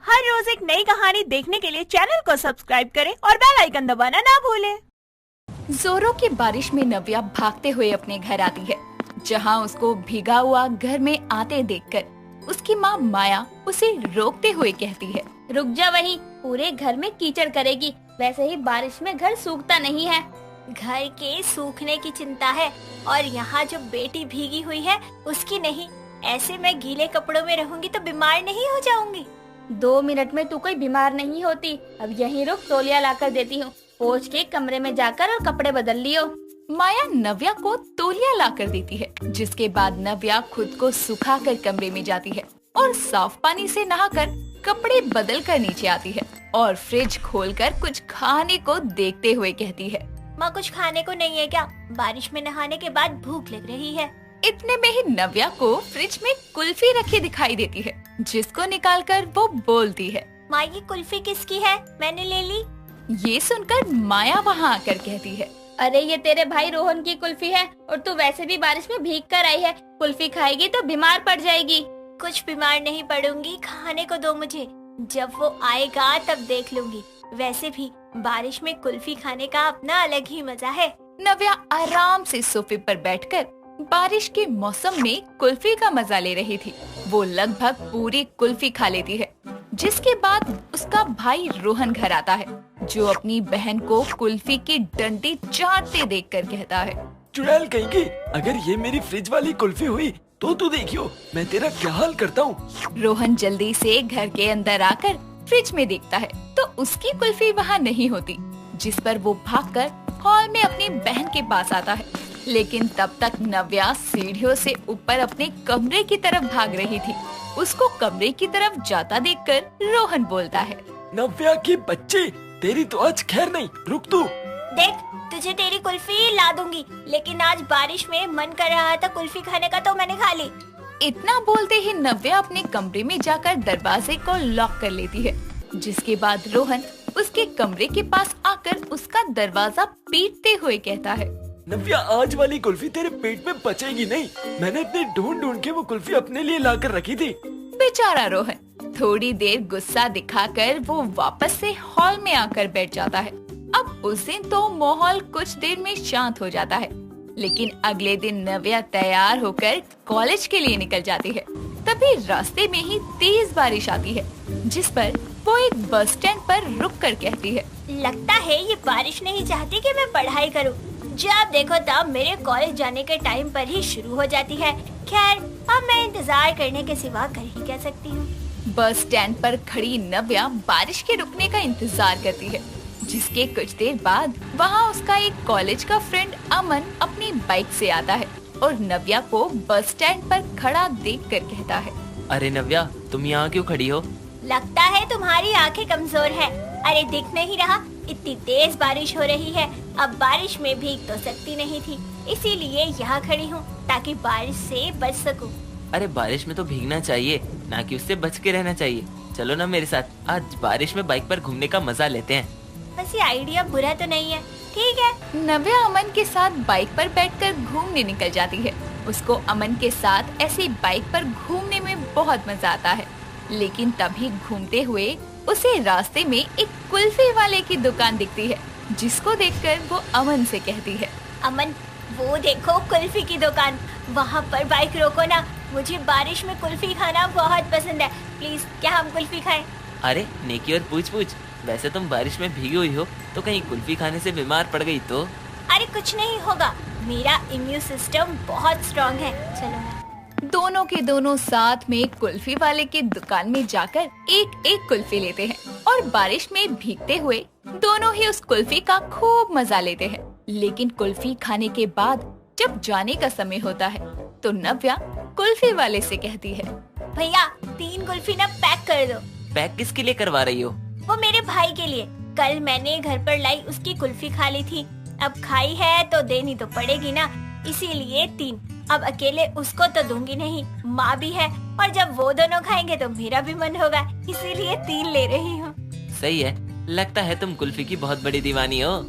हर रोज एक नई कहानी देखने के लिए चैनल को सब्सक्राइब करें और बेल आइकन दबाना ना भूलें। जोरों की बारिश में नव्या भागते हुए अपने घर आती है, जहां उसको भीगा हुआ घर में आते देखकर उसकी माँ माया उसे रोकते हुए कहती है, रुक जा, वहीं पूरे घर में कीचड़ करेगी। वैसे ही बारिश में घर सूखता नहीं है। घर के सूखने की चिंता है और यहाँ जो बेटी भीगी हुई है उसकी नहीं। ऐसे मैं गीले कपड़ों में रहूंगी तो बीमार नहीं हो जाऊंगी। 2 मिनट में तू कोई बीमार नहीं होती। अब यहीं रुक, तौलिया लाकर देती हूँ। पोंछ के कमरे में जाकर और कपड़े बदल लियो। माया नव्या को तौलिया लाकर देती है, जिसके बाद नव्या खुद को सुखाकर कमरे में जाती है और साफ पानी से नहाकर कपड़े बदल कर नीचे आती है और फ्रिज खोलकर कुछ खाने को देखते हुए कहती है, माँ कुछ खाने को नहीं है क्या? बारिश में नहाने के बाद भूख लग रही है। इतने में ही नव्या को फ्रिज में कुल्फी रखी दिखाई देती है, जिसको निकालकर वो बोलती है, माँ ये कुल्फी किसकी है? मैंने ले ली। ये सुनकर माया वहाँ आकर कहती है, अरे ये तेरे भाई रोहन की कुल्फी है और तू वैसे भी बारिश में भीग कर आई है। कुल्फी खाएगी तो बीमार पड़ जाएगी। कुछ बीमार नहीं पड़ूंगी, खाने को दो मुझे। जब वो आएगा तब देख लूंगी। वैसे भी बारिश में कुल्फी खाने का अपना अलग ही मजा है। नव्या आराम से सोफे पर बैठकर बारिश के मौसम में कुल्फी का मजा ले रही थी। वो लगभग पूरी कुल्फी खा लेती है, जिसके बाद उसका भाई रोहन घर आता है, जो अपनी बहन को कुल्फी की डंडी चाटते देखकर कहता है, चुड़ैल कहीं की, अगर ये मेरी फ्रिज वाली कुल्फी हुई तो तू देखियो मैं तेरा क्या हाल करता हूँ। रोहन जल्दी से घर के अंदर आकर फ्रिज में देखता है तो उसकी कुल्फी वहाँ नहीं होती, जिस पर वो भागकर हॉल में अपनी बहन के पास आता है। लेकिन तब तक नव्या सीढ़ियों से ऊपर अपने कमरे की तरफ भाग रही थी। उसको कमरे की तरफ जाता देखकर रोहन बोलता है, नव्या की बच्ची, तेरी तो आज खैर नहीं, रुक तू। देख तुझे तेरी कुल्फी ला दूंगी, लेकिन आज बारिश में मन कर रहा था कुल्फी खाने का तो मैंने खा ली। इतना बोलते ही नव्या अपने कमरे में जाकर दरवाजे को लॉक कर लेती है, जिसके बाद रोहन उसके कमरे के पास आकर उसका दरवाजा पीटते हुए कहता है, नव्या आज वाली कुल्फी तेरे पेट में पचेगी नहीं। मैंने इतने ढूंढ ढूंढ के वो कुल्फी अपने लिए लाकर रखी थी। बेचारा रोहन थोड़ी देर गुस्सा दिखाकर वो वापस से हॉल में आकर बैठ जाता है। अब उस दिन तो माहौल कुछ देर में शांत हो जाता है, लेकिन अगले दिन नव्या तैयार होकर कॉलेज के लिए निकल जाती है। तभी रास्ते में ही तेज बारिश आती है, जिस पर वो एक बस स्टैंड पर रुक कर कहती है, लगता है ये बारिश नहीं चाहती कि मैं पढ़ाई करूं। जब देखो तब मेरे कॉलेज जाने के टाइम पर ही शुरू हो जाती है। खैर अब मैं इंतजार करने के सिवा कर ही क्या सकती हूँ। बस स्टैंड पर खड़ी नव्या बारिश के रुकने का इंतजार करती है, जिसके कुछ देर बाद वहाँ उसका एक कॉलेज का फ्रेंड अमन अपनी बाइक से आता है और नव्या को बस स्टैंड पर खड़ा देखकर कहता है, अरे नव्या, तुम यहाँ क्यों खड़ी हो? लगता है तुम्हारी आंखें कमजोर हैं। अरे दिख नहीं रहा, इतनी तेज बारिश हो रही है। अब बारिश में भीग तो सकती नहीं थी, इसीलिए यहाँ खड़ी हूँ ताकि बारिश से बच सकूँ। अरे बारिश में तो भीगना चाहिए, ना कि उससे बच के रहना चाहिए। चलो ना मेरे साथ, आज बारिश में बाइक पर घूमने का मजा लेते हैं। बस ये आइडिया बुरा तो नहीं है, ठीक है। नव्या अमन के साथ बाइक पर बैठकर घूमने निकल जाती है। उसको अमन के साथ ऐसी बाइक पर घूमने में बहुत मजा आता है, लेकिन तभी घूमते हुए उसे रास्ते में एक कुल्फी वाले की दुकान दिखती है, जिसको देखकर वो अमन से कहती है, अमन वो देखो कुल्फी की दुकान, वहाँ पर बाइक रोको ना। मुझे बारिश में कुल्फी खाना बहुत पसंद है। प्लीज क्या हम कुल्फी खाएं? अरे नेकी और पूछ पूछ, वैसे तुम बारिश में भीगी हुई हो तो कहीं कुल्फी खाने से बीमार पड़ गई तो? अरे कुछ नहीं होगा, मेरा इम्यून सिस्टम बहुत स्ट्रॉन्ग है। चलो ना। दोनों के दोनों साथ में कुल्फी वाले की दुकान में जाकर एक एक कुल्फी लेते हैं और बारिश में भीगते हुए दोनों ही उस कुल्फी का खूब मजा लेते हैं। लेकिन कुल्फी खाने के बाद जब जाने का समय होता है तो नव्या कुल्फी वाले से कहती है, भैया 3 कुल्फी ना पैक कर दो। पैक किसके लिए करवा रही हो? वो मेरे भाई के लिए। कल मैंने घर पर लाई उसकी कुल्फी खा ली थी, अब खाई है तो देनी तो पड़ेगी ना, इसीलिए 3। अब अकेले उसको तो दूंगी नहीं, माँ भी है और जब वो दोनों खाएंगे तो मेरा भी मन होगा, इसीलिए 3 ले रही हूँ। सही है, लगता है तुम कुल्फी की बहुत बड़ी दीवानी हो।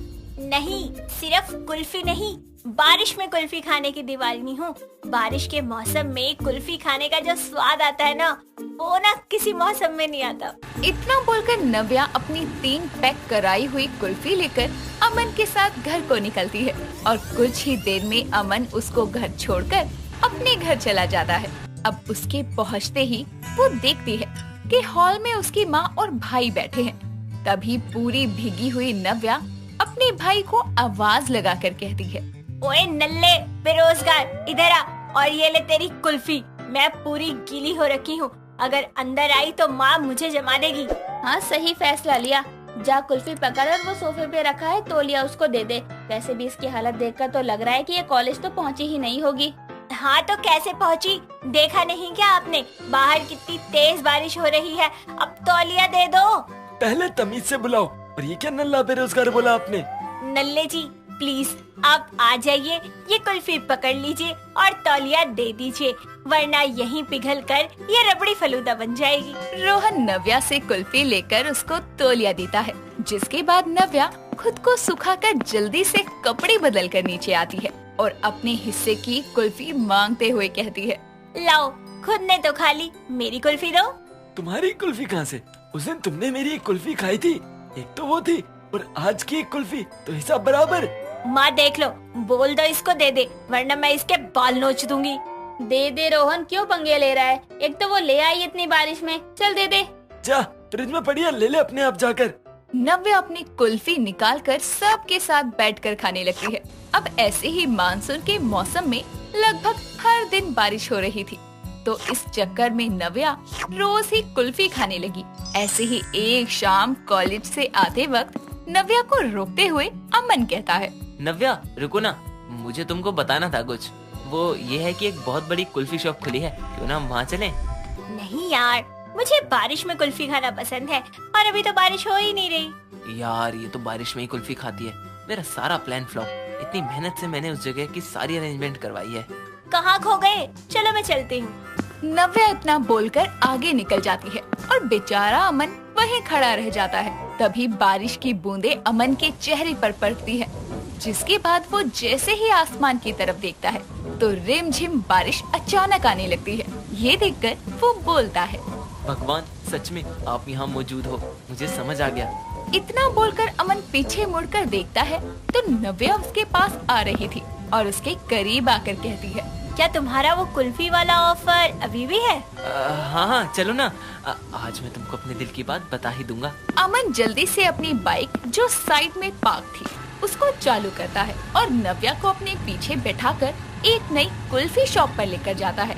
नहीं, सिर्फ कुल्फी नहीं, बारिश में कुल्फी खाने की दीवानी हूँ। बारिश के मौसम में कुल्फी खाने का जो स्वाद आता है ना, वो ना किसी मौसम में नहीं आता। इतना बोलकर नव्या अपनी 3 पैक कराई हुई कुल्फी लेकर अमन के साथ घर को निकलती है और कुछ ही देर में अमन उसको घर छोड़कर अपने घर चला जाता है। अब उसके पहुँचते ही वो देखती है कि हॉल में उसकी माँ और भाई बैठे हैं। तभी पूरी भीगी हुई नव्या अपने भाई को आवाज लगाकर कहती है, ओए नल्ले बेरोजगार, इधर आ और ये ले तेरी कुल्फी। मैं पूरी गीली हो रखी हूँ, अगर अंदर आई तो माँ मुझे जमा देगी। हाँ, सही फैसला लिया। जा कुल्फी पकड़ और वो सोफे पे रखा है तौलिया उसको दे दे। वैसे भी इसकी हालत देखकर तो लग रहा है कि ये कॉलेज तो पहुँची ही नहीं होगी। हाँ तो कैसे पहुँची, देखा नहीं क्या आपने? बाहर कितनी तेज बारिश हो रही है। अब तौलिया दे दो। पहले तमीज से बुलाओ। और ये क्या नल्ला बेरोजगार बोला आपने? नल्ले जी प्लीज आप आ जाइए, ये कुल्फी पकड़ लीजिए और तौलिया दे दीजिए, वरना यहीं पिघल कर ये रबड़ी फलूदा बन जाएगी। रोहन नव्या से कुल्फी लेकर उसको तौलिया देता है, जिसके बाद नव्या खुद को सुखाकर जल्दी से कपड़े बदल कर नीचे आती है और अपने हिस्से की कुल्फी मांगते हुए कहती है, लाओ, खुद ने तो खा ली, मेरी कुल्फी दो। तुम्हारी कुल्फी कहाँ से? उस दिन तुमने मेरी एक कुल्फी खाई थी, एक तो वो थी और आज की एक कुल्फी, तो हिसाब बराबर। माँ देख लो, बोल दो इसको दे दे, वरना मैं इसके बाल नोच दूंगी। दे दे रोहन, क्यों पंगे ले रहा है? एक तो वो ले आई इतनी बारिश में, चल दे दे। जा फ्रिज में पड़ी है, ले ले अपने आप जाकर। नव्या अपनी कुल्फी निकालकर सबके साथ बैठकर खाने लगती है। अब ऐसे ही मानसून के मौसम में लगभग हर दिन बारिश हो रही थी, तो इस चक्कर में नव्या रोज ही कुल्फी खाने लगी। ऐसे ही एक शाम कॉलेज से आते वक्त नव्या को रोकते हुए अमन कहता है, नव्या रुको ना, मुझे तुमको बताना था कुछ। वो ये है कि एक बहुत बड़ी कुल्फी शॉप खुली है, क्यों ना हम वहाँ चलें? नहीं यार, मुझे बारिश में कुल्फी खाना पसंद है और अभी तो बारिश हो ही नहीं रही। यार ये तो बारिश में ही कुल्फी खाती है, मेरा सारा प्लान फ्लॉप। इतनी मेहनत से मैंने उस जगह की सारी अरेंजमेंट करवाई है। कहाँ खो गए? चलो मैं चलती हूँ। नव्या इतना बोलकर आगे निकल जाती है और बेचारा अमन वहीं खड़ा रह जाता है। तभी बारिश की बूंदें अमन के चेहरे पर पड़ती है, जिसके बाद वो जैसे ही आसमान की तरफ देखता है तो रिमझिम बारिश अचानक आने लगती है। ये देखकर वो बोलता है, भगवान सच में आप यहाँ मौजूद हो, मुझे समझ आ गया। इतना बोलकर अमन पीछे मुड़कर देखता है तो नव्या उसके पास आ रही थी और उसके करीब आकर कहती है, क्या तुम्हारा वो कुल्फी वाला ऑफर अभी भी है? हाँ हाँ चलो ना, आज मैं तुमको अपने दिल की बात बता ही दूंगा। अमन जल्दी से अपनी बाइक जो साइड में पार्क थी उसको चालू करता है और नव्या को अपने पीछे बैठाकर एक नई कुल्फी शॉप पर लेकर जाता है,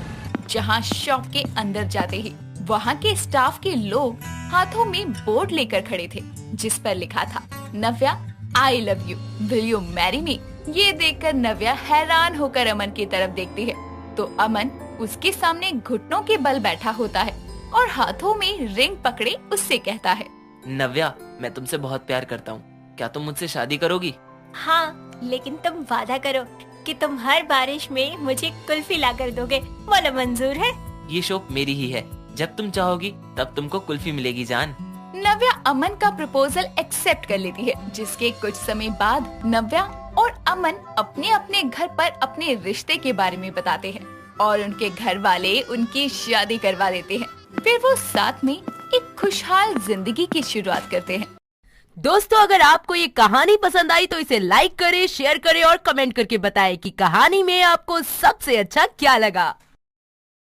जहाँ शॉप के अंदर जाते ही वहाँ के स्टाफ के लोग हाथों में बोर्ड लेकर खड़े थे, जिस पर लिखा था, Navya I love you, will you marry me. ये देखकर नव्या हैरान होकर अमन की तरफ देखती है तो अमन उसके सामने घुटनों के बल बैठा होता है और हाथों में रिंग पकड़े उससे कहता है, नव्या मैं तुमसे बहुत प्यार करता हूँ, क्या तुम मुझसे शादी करोगी? हाँ, लेकिन तुम वादा करो कि तुम हर बारिश में मुझे कुल्फी ला कर दोगे, बोलो मंजूर है? ये शॉप मेरी ही है, जब तुम चाहोगी तब तुमको कुल्फी मिलेगी जान। नव्या अमन का प्रपोजल एक्सेप्ट कर लेती है, जिसके कुछ समय बाद नव्या और अमन अपने अपने घर पर अपने रिश्ते के बारे में बताते हैं और उनके घर वाले उनकी शादी करवा देते हैं। फिर वो साथ में एक खुशहाल जिंदगी की शुरुआत करते हैं। दोस्तों, अगर आपको ये कहानी पसंद आई तो इसे लाइक करें, शेयर करें और कमेंट करके बताएं कि कहानी में आपको सबसे अच्छा क्या लगा।